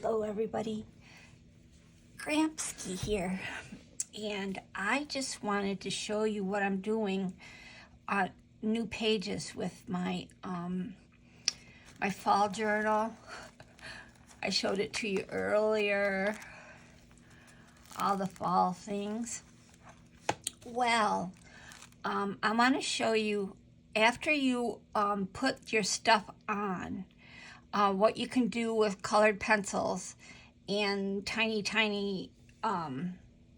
Hello everybody, Gramski here, and I just wanted to show you what I'm doing on new pages with my my fall journal. I showed it to you earlier, all the fall things. Well, I want to show you after you put your stuff on, what you can do with colored pencils and tiny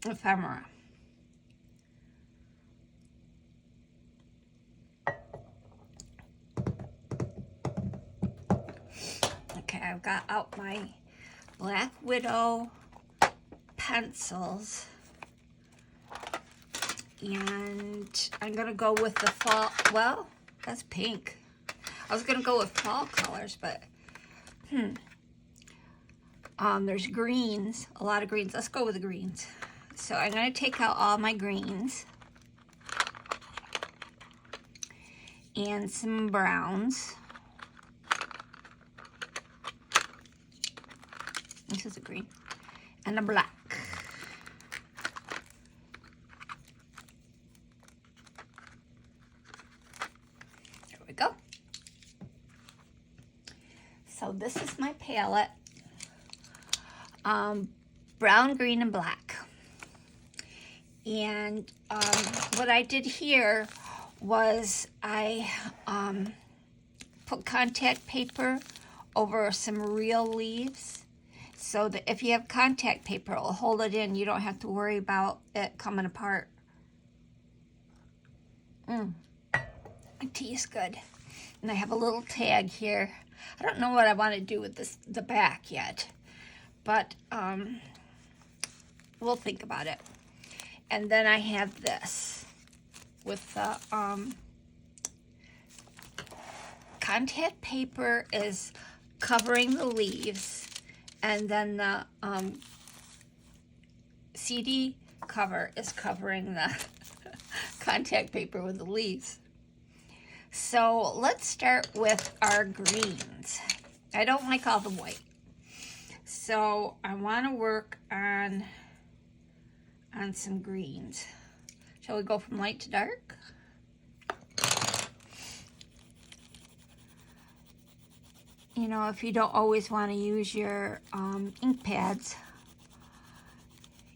ephemera. Okay, I've got out my Black Widow pencils, and I'm gonna go with the fall. Well, that's pink. I was gonna go with fall colors, but there's greens, a lot of greens. Let's go with the greens. So I'm gonna take out all my greens and some browns. This is a green and a black. There we go. So this is my palette. Brown, green, and black. And what I did here was I put contact paper over some real leaves so that if you have contact paper, it'll hold it in. You don't have to worry about it coming apart. My tea is good. And I have a little tag here. I don't know what I want to do with the back yet, but we'll think about it. And then I have this with the contact paper is covering the leaves, and then the CD cover is covering the contact paper with the leaves. So let's start with our greens. I don't like all the white, so I want to work on some greens. Shall we go from light to dark? You know, if you don't always want to use your ink pads,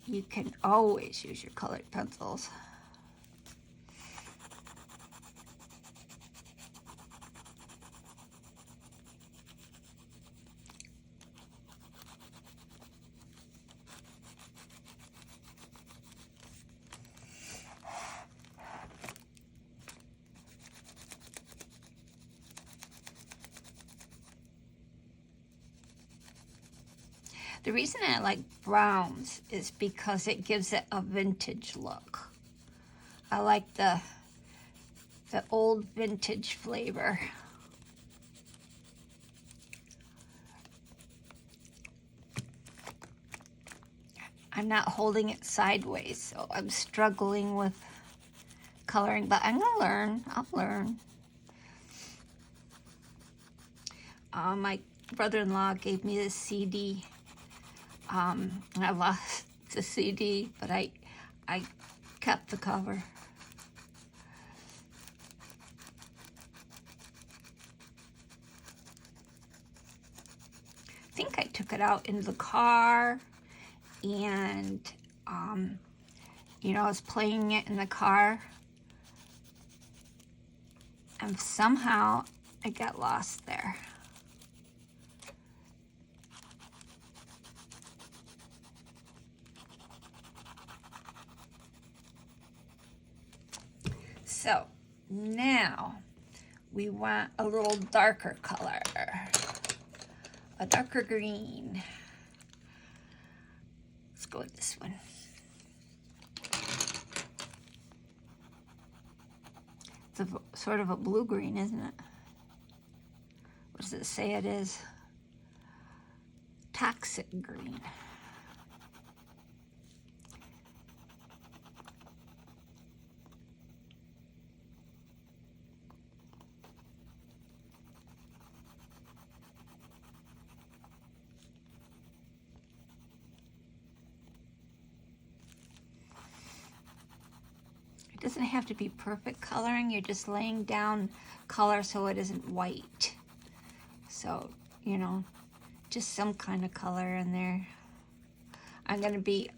you can always use your colored pencils. The reason I like browns is because it gives it a vintage look. I like the old vintage flavor. I'm not holding it sideways, so I'm struggling with coloring, but I'm gonna learn. I'll learn. My brother-in-law gave me this CD. I lost the CD, but I kept the cover. I think I took it out in the car, and you know, I was playing it in the car, and somehow I got lost there. So now we want a little darker color, a darker green. Let's go with this one. It's sort of a blue-green, isn't it? What does it say it is? Toxic green. doesn't have to be perfect coloring. You're just laying down color so it isn't white. So, you know, just some kind of color in there. I'm going to be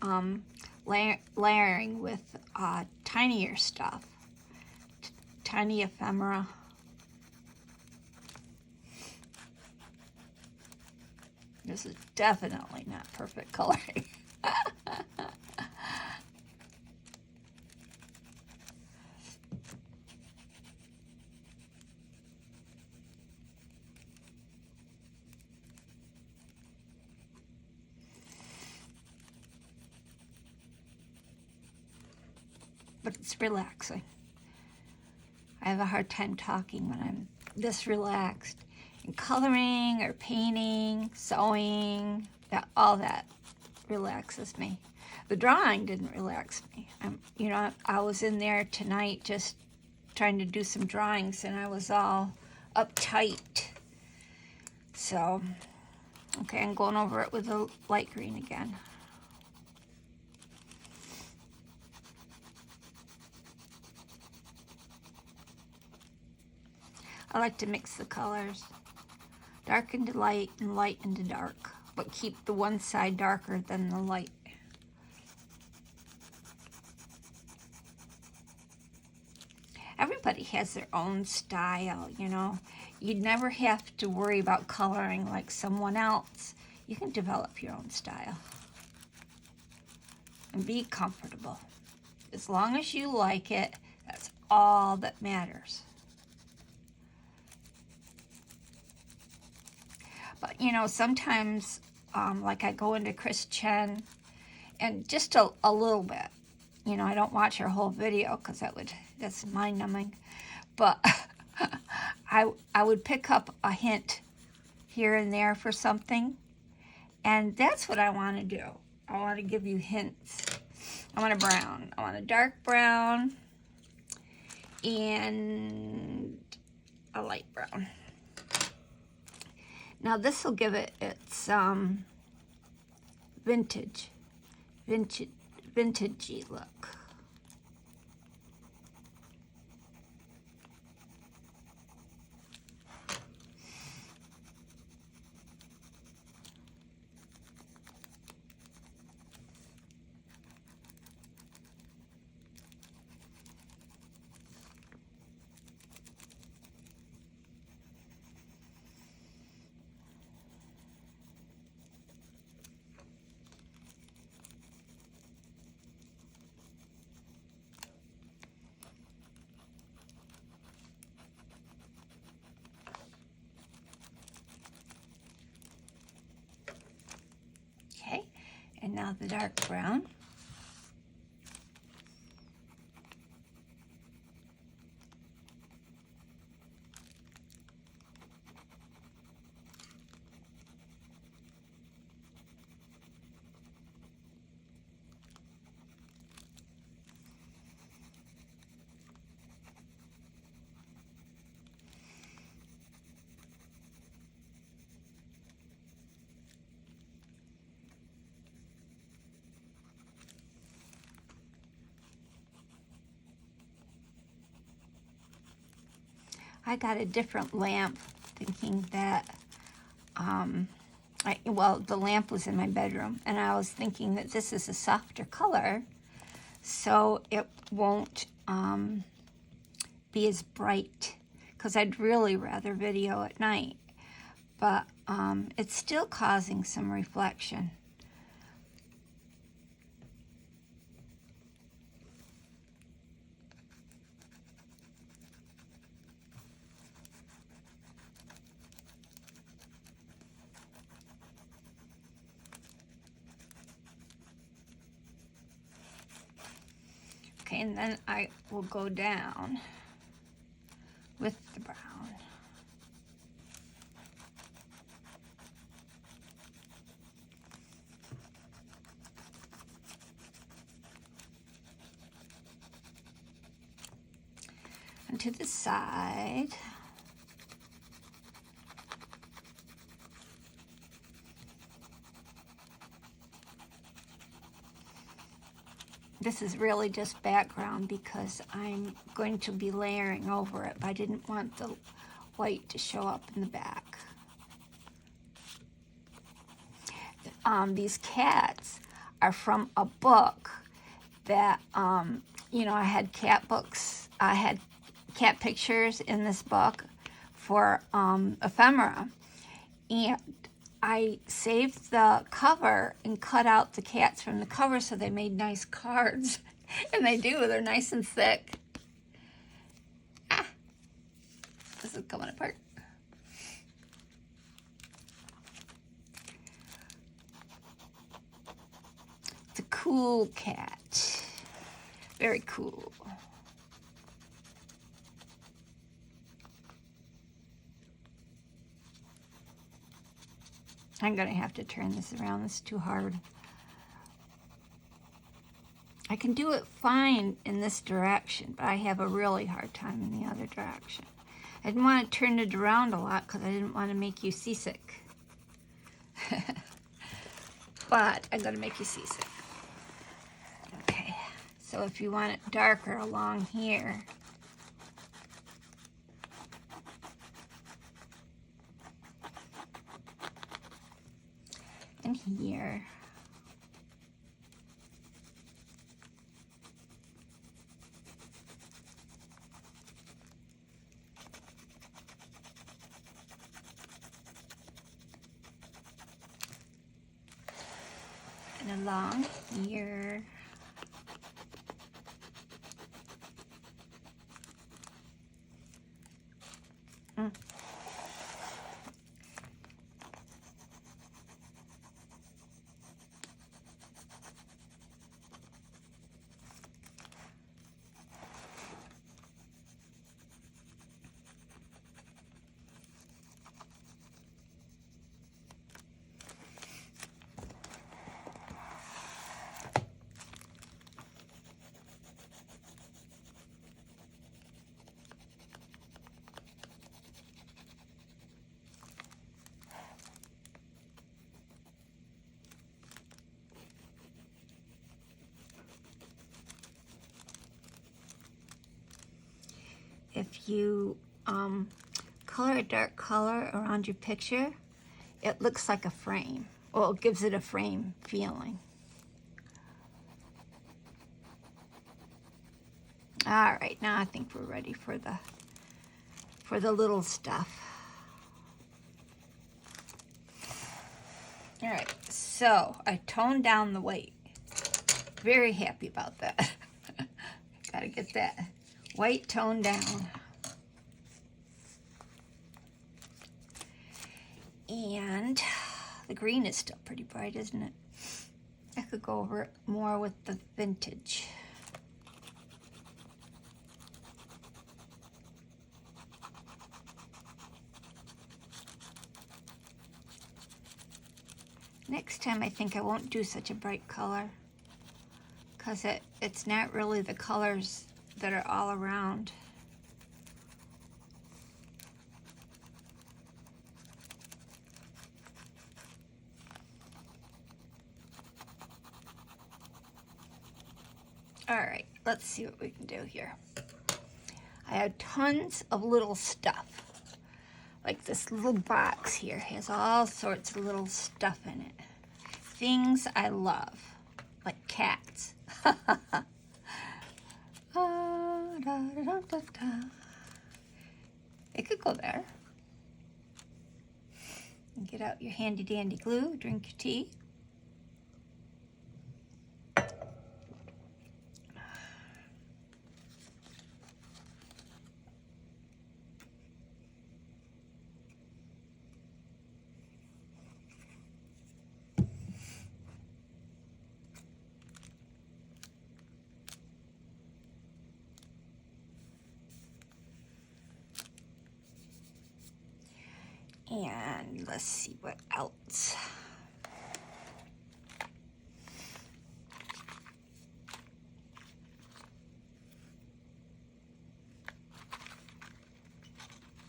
layering with tinier stuff, tiny ephemera. This is definitely not perfect coloring. But it's relaxing. I have a hard time talking when I'm this relaxed. And coloring or painting, sewing, all that relaxes me. The drawing didn't relax me. You know, I was in there tonight just trying to do some drawings and I was all uptight. So, okay, I'm going over it with the light green again. I like to mix the colors. Dark into light and light into dark, but keep the one side darker than the light. Everybody has their own style, you know. You never have to worry about coloring like someone else. You can develop your own style and be comfortable. As long as you like it, that's all that matters. But, you know, sometimes, like I go into Chris Chen, and just a little bit. You know, I don't watch her whole video because that's mind-numbing. But I would pick up a hint here and there for something. And that's what I want to do. I want to give you hints. I want a brown. I want a dark brown and a light brown. Now this will give it its vintagey look. Okay, and now the dark brown. I got a different lamp thinking that, well, the lamp was in my bedroom, and I was thinking that this is a softer color, so it won't be as bright, because I'd really rather video at night, but it's still causing some reflection. Okay, and then I will go down with the brown. And to the side. This is really just background because I'm going to be layering over it. But I didn't want the white to show up in the back. These cats are from a book that, you know, I had cat books. I had cat pictures in this book for ephemera. And I saved the cover and cut out the cats from the cover so they made nice cards. And they do. They're nice and thick. Ah, this is coming apart. It's a cool cat. Very cool. I'm going to have to turn this around. This is too hard. I can do it fine in this direction, but I have a really hard time in the other direction. I didn't want to turn it around a lot because I didn't want to make you seasick. But I'm going to make you seasick. Okay, so if you want it darker along here, and here. And along here. If you color a dark color around your picture, it looks like a frame. Well, it gives it a frame feeling. All right, now I think we're ready for the little stuff. All right, so I toned down the weight. Very happy about that. Gotta get that white toned down. And the green is still pretty bright, isn't it? I could go over it more with the vintage. Next time I think I won't do such a bright color because it's not really the colors that are all around. All right, let's see what we can do here. I have tons of little stuff. Like this little box here has all sorts of little stuff in it. Things I love, like cats. It could go there. And get out your handy dandy glue, drink your tea. And let's see what else.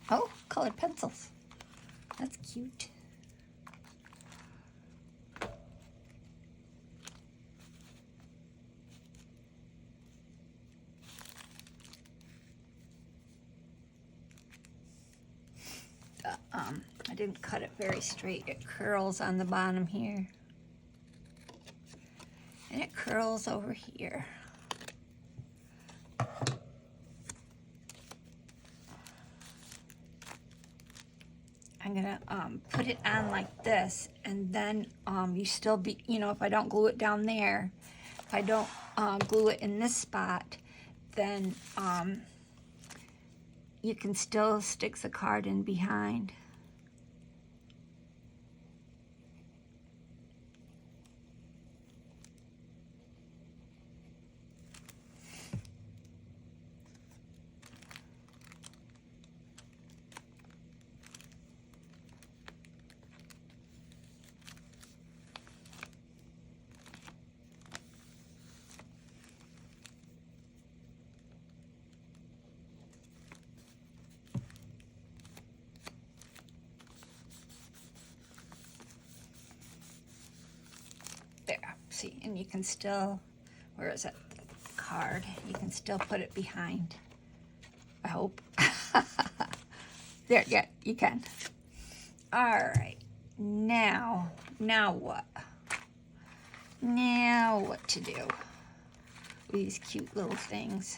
Oh, colored pencils. That's cute. I didn't cut it very straight. It curls on the bottom here. And it curls over here. I'm gonna put it on like this, and then you still be, you know, if I don't glue it down there, if I don't glue it in this spot, then you can still stick the card in behind. There, see, and you can still, where is it, card, you can still put it behind, I hope. There, yeah, you can. All right, now what? Now what to do with these cute little things?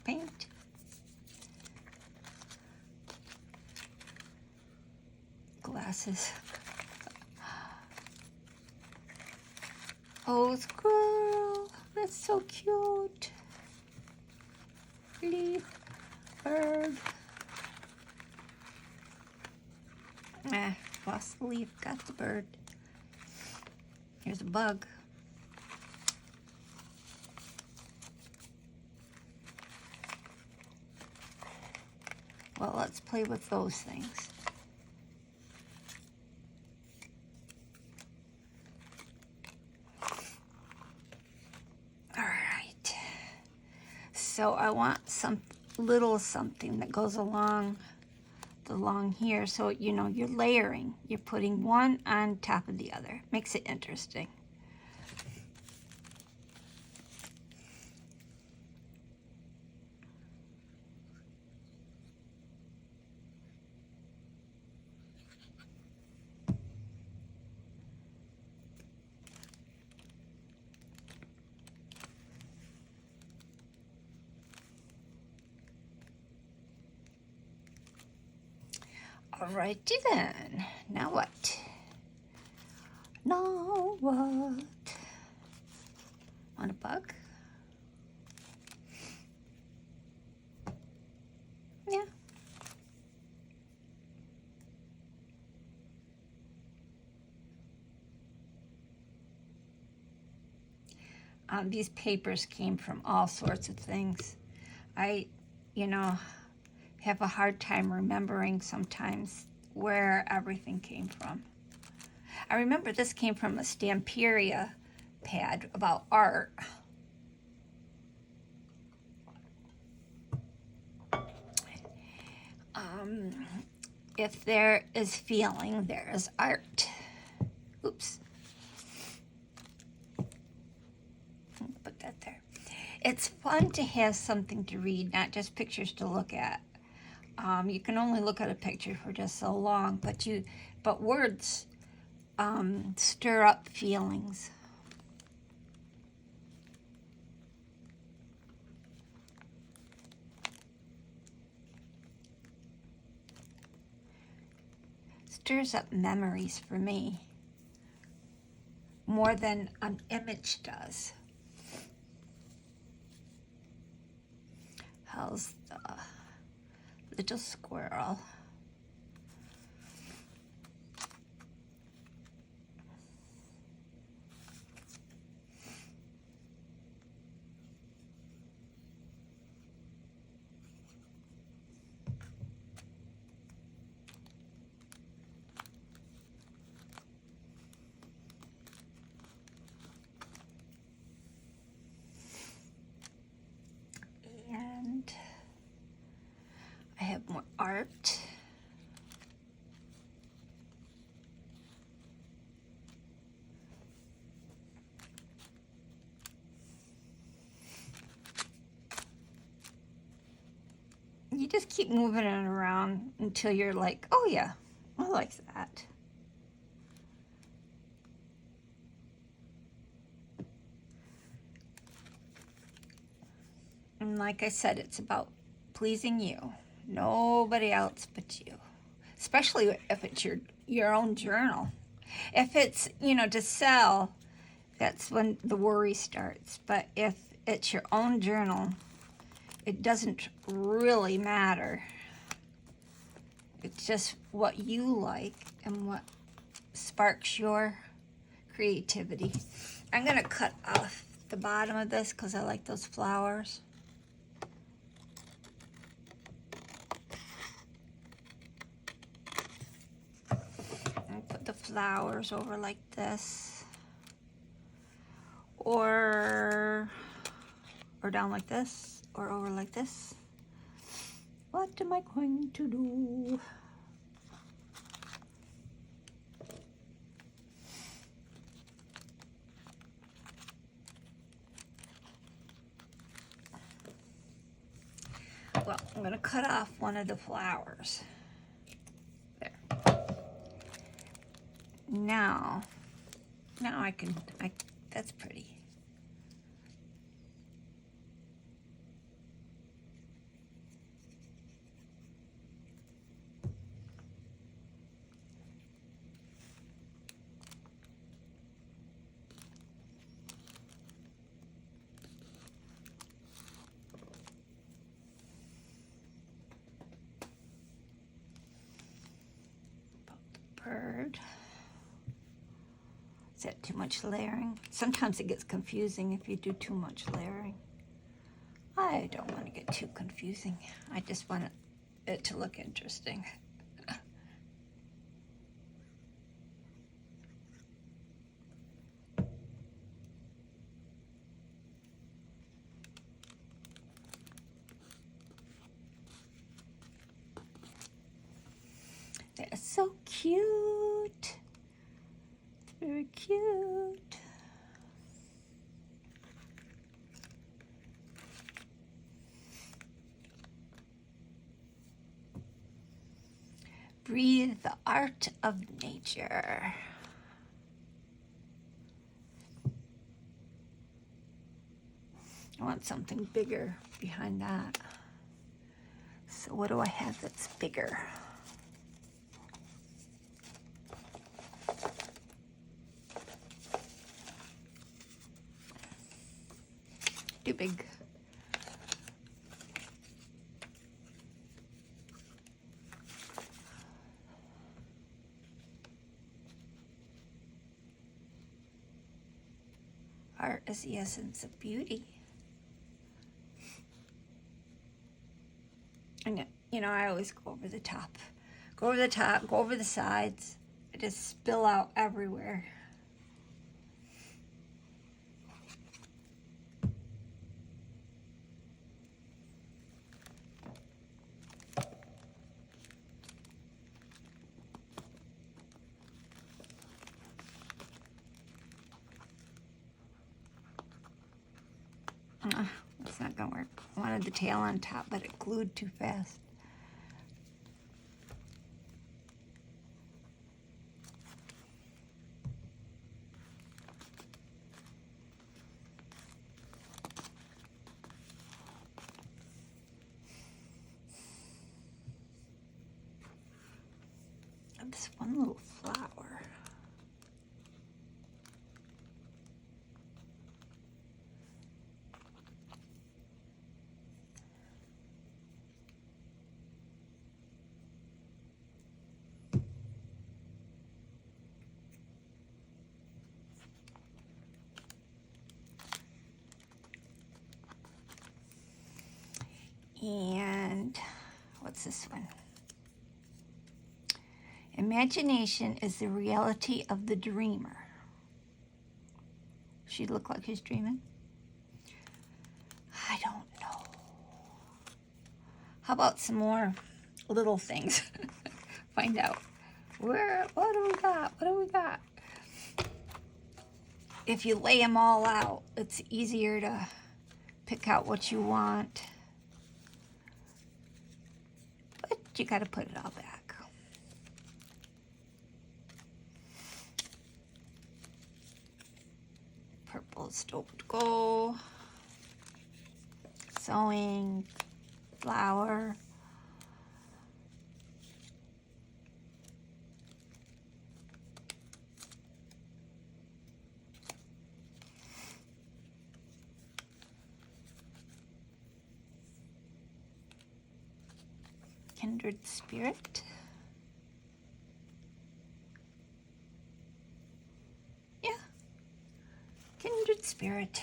Paint. Glasses. Oh, squirrel. That's so cute. Leaf. Bird. Lost the leaf. Got the bird. Here's a bug. Well, let's play with those things. So I want some little something that goes along here, so you know you're layering. You're putting one on top of the other. Makes it interesting. Alrighty then. Now what? Now what? Want a bug? Yeah. These papers came from all sorts of things. I, you know, have a hard time remembering sometimes where everything came from. I remember this came from a Stamperia pad about art. If there is feeling, there is art. Oops. Put that there. It's fun to have something to read, not just pictures to look at. You can only look at a picture for just so long, but words stir up feelings. Stirs up memories for me more than an image does. How's the little squirrel? And I have more art. just keep moving it around until you're like, oh yeah, I like that. And like I said, it's about pleasing you, nobody else but you. Especially if it's your own journal. If it's, to sell, that's when the worry starts. But if it's your own journal, it doesn't really matter. It's just what you like and what sparks your creativity. I'm gonna cut off the bottom of this because I like those flowers. And put the flowers over like this, or down like this, or over like this. What am I going to do? Well, I'm going to cut off one of the flowers. There. Now that's pretty. Bird. Is that too much layering? Sometimes it gets confusing if you do too much layering. I don't want to get too confusing. I just want it to look interesting. They're so cute. Very cute. Breathe the art of nature. I want something bigger behind that. So what do I have that's bigger? Too big. Art is the essence of beauty. And I always go over the top. Go over the top, go over the sides. I just spill out everywhere. That's not gonna work. I wanted the tail on top, but it glued too fast. And this one little flower. And what's this one? Imagination is the reality of the dreamer. She look like he's dreaming? I don't know. How about some more little things? Find out. What do we got? What do we got? If you lay them all out, it's easier to pick out what you want. you got to put it all back. Purples don't go. Sewing, flower. Kindred spirit. Yeah, kindred spirit.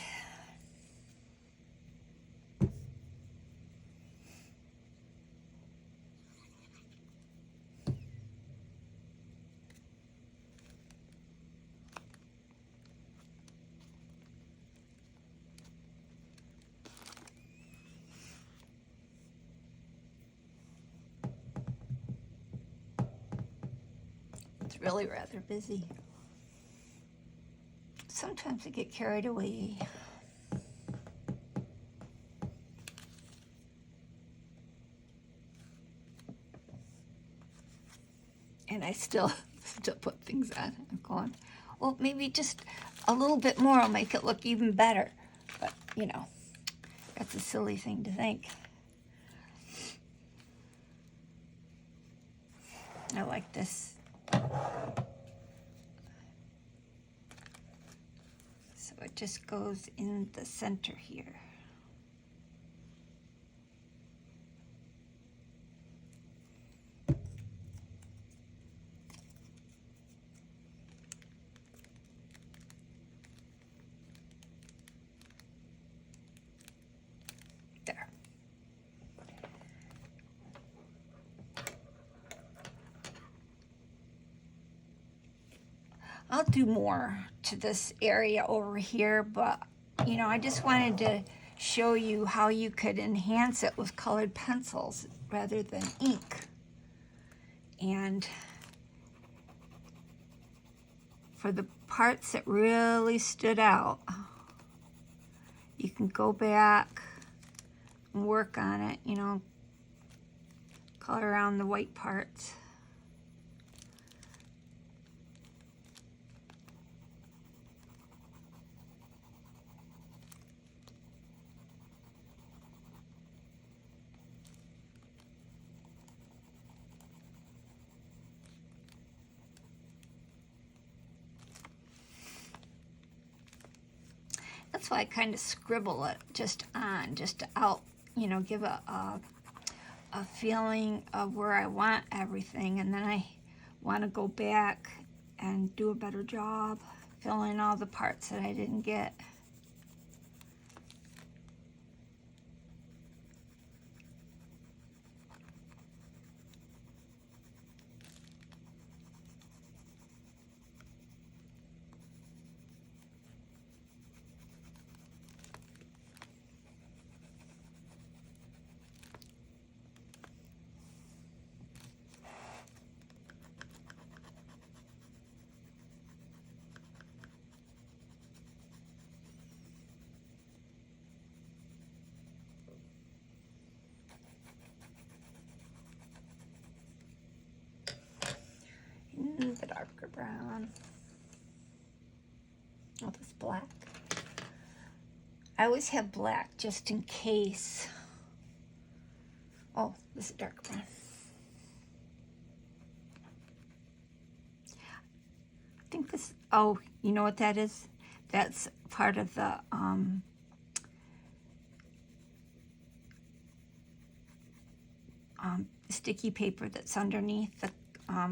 It's really rather busy. Sometimes I get carried away. And I still put things on. I'm going, well, maybe just a little bit more will make it look even better. But, you know, that's a silly thing to think. I like this. So it just goes in the center here. There. I'll do more to this area over here, but you know, I just wanted to show you how you could enhance it with colored pencils rather than ink. And for the parts that really stood out, you can go back and work on it, you know, color around the white parts. That's why I kind of scribble it just to out, you know, give a feeling of where I want everything, and then I want to go back and do a better job filling all the parts that I didn't get. The darker brown. Oh, this black. I always have black just in case. Oh, this is dark brown. I think this, oh, you know what that is? That's part of the sticky paper that's underneath the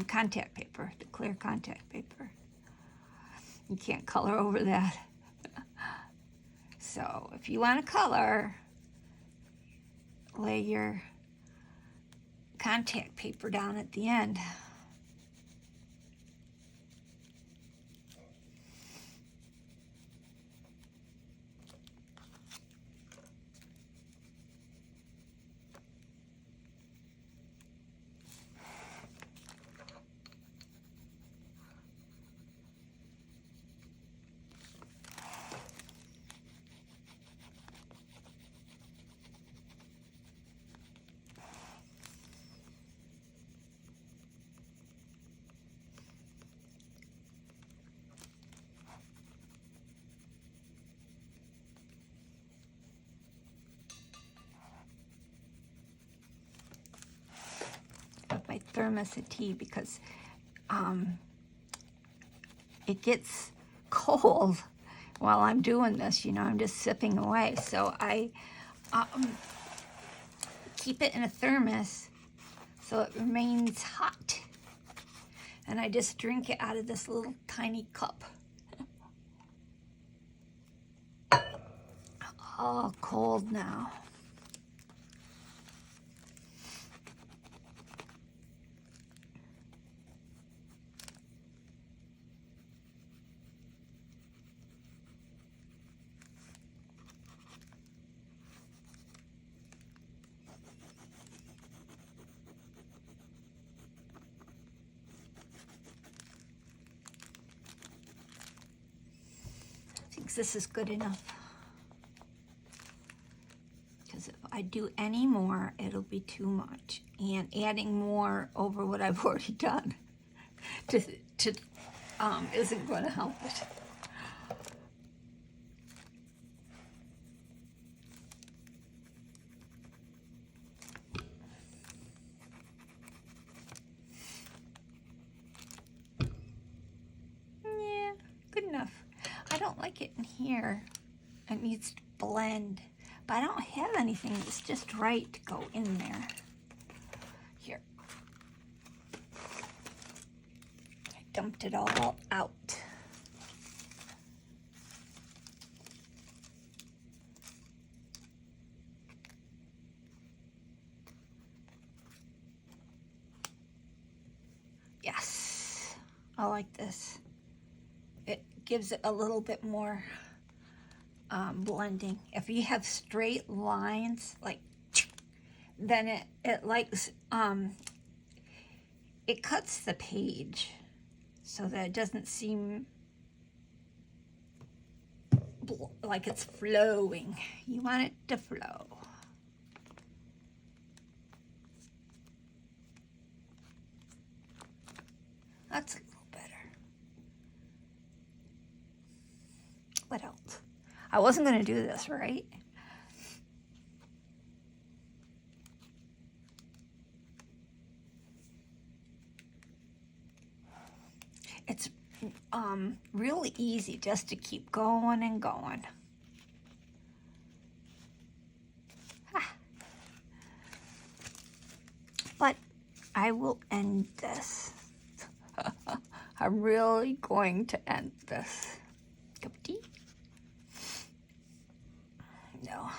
contact paper, the clear contact paper. You can't color over that. So if you want to color, lay your contact paper down at the end. thermos of tea because it gets cold while I'm doing this. You know, I'm just sipping away. So I keep it in a thermos so it remains hot. And I just drink it out of this little tiny cup. All cold now. I think this is good enough. Because if I do any more, it'll be too much. And adding more over what I've already done isn't going to help it. Yeah, good enough. I don't like it in here. It needs to blend. But I don't have anything that's just right to go in there. Here. I dumped it all out. Yes, I like this. It gives it a little bit more blending. If you have straight lines, like, then it likes, it cuts the page so that it doesn't seem like it's flowing. You want it to flow. That's a little better. What else? I wasn't going to do this, right? It's really easy just to keep going and going. But I will end this. I'm really going to end this. Cup of tea? No.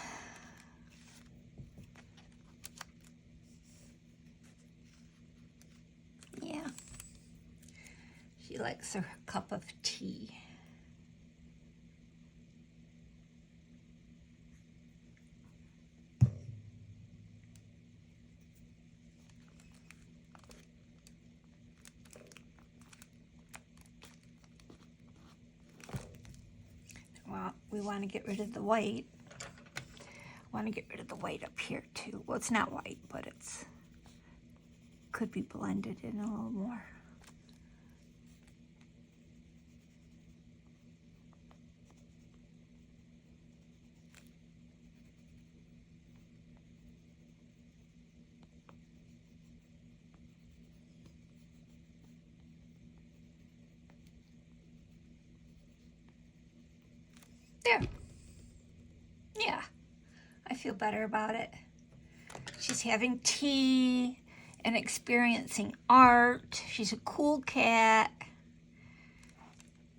Yeah. She likes her cup of tea. Well, we want to get rid of the white. Want to get rid of the white up here too. Well, it's not white, but it's could be blended in a little more. There. Yeah, I feel better about it. She's having tea and experiencing art. She's a cool cat.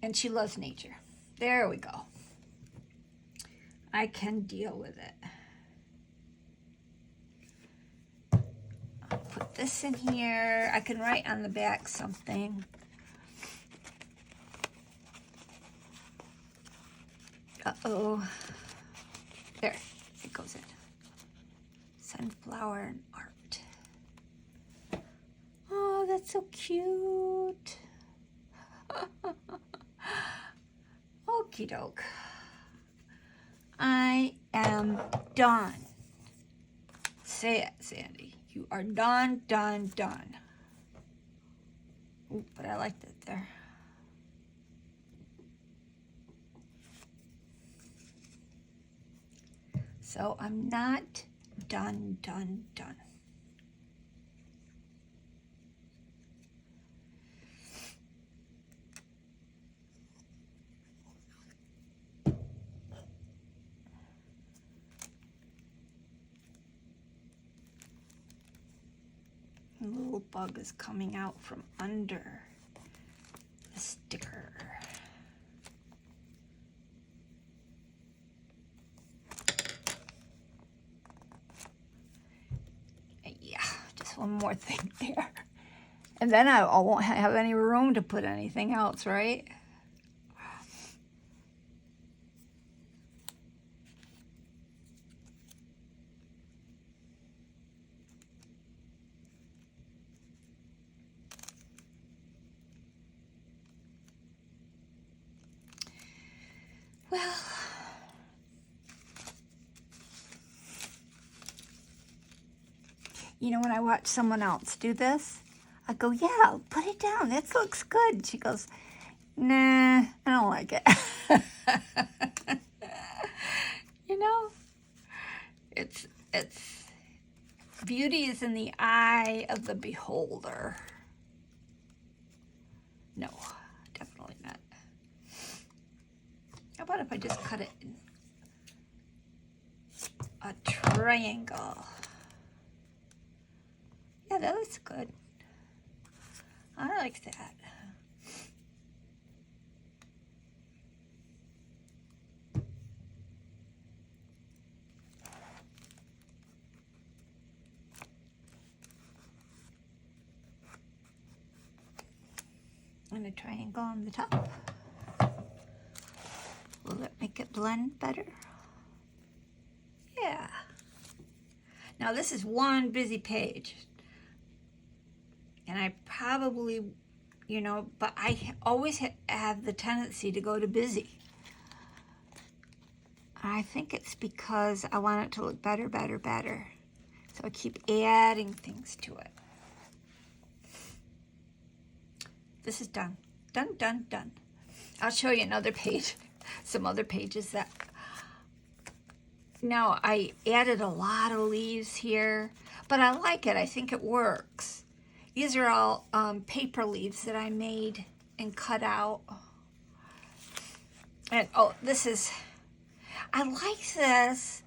And she loves nature. There we go. I can deal with it. I'll put this in here. I can write on the back something. Uh-oh. There, it goes in. Sunflower and art. Oh, that's so cute. Okie doke. I am done. Say it, Sandy. You are done, done, done. Ooh, but I liked it there. So I'm not done, done, done. A little bug is coming out from under the sticker. Yeah, just one more thing there. And then I won't have any room to put anything else, right? Well, you know, when I watch someone else do this, I go, yeah, put it down. This looks good. She goes, nah, I don't like it. You know, it's beauty is in the eye of the beholder. No, definitely not. How about if I just cut it in a triangle? Yeah, that looks good. I like that. And a triangle on the top. Will it make it blend better? Yeah. Now this is one busy page. And I probably, you know, but I always have the tendency to go to busy. I think it's because I want it to look better, better, better. So I keep adding things to it. This is done. Done, done, done. I'll show you another page, some other pages that... Now, I added a lot of leaves here, but I like it. I think it works. These are all paper leaves that I made and cut out. And, oh, this is... I like this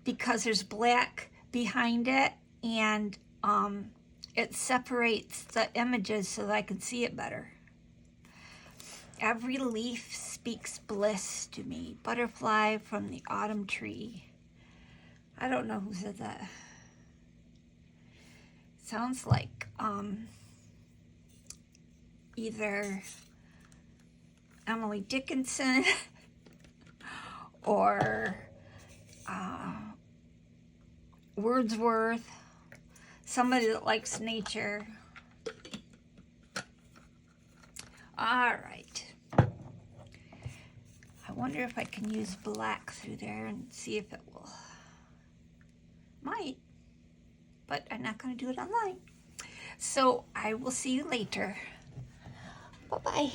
because there's black behind it, and it separates the images so that I can see it better. Every leaf speaks bliss to me. Butterfly from the autumn tree. I don't know who said that. Sounds like either Emily Dickinson or Wordsworth, somebody that likes nature. All right. I wonder if I can use black through there and see if it will. Might, but I'm not going to do it online. So I will see you later. Bye-bye.